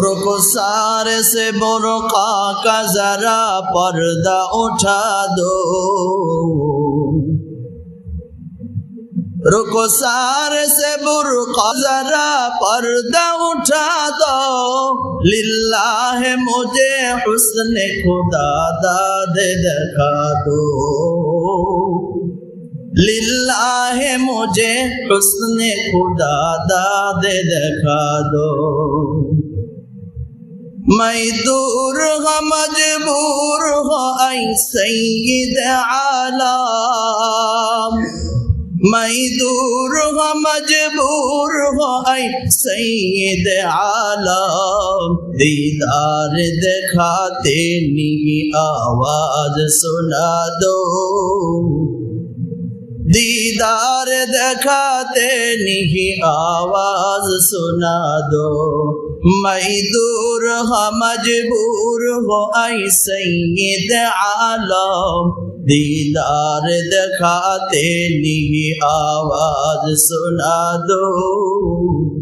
رخسار سے برقع کا ذرا پردہ اٹھا دو، رخسار سے برقع ذرا پردہ اٹھا دو، للہ مجھے حسن خدا داد دکھا دو، للہ مجھے حسن خدا داد دکھا دو۔ میں دور ہوں مجبور ہوں اے سید عالم، میں دور ہوں مجبور ہوں اے سید عالم، دیدار دکھاتے نہیں آواز سنا دو، دیدار دکھاتے نہیں آواز سنا دو، میں دور ہوں مجبور ہوں اے سید عالم، دیدار دکھاتے نہیں آواز سنا دو۔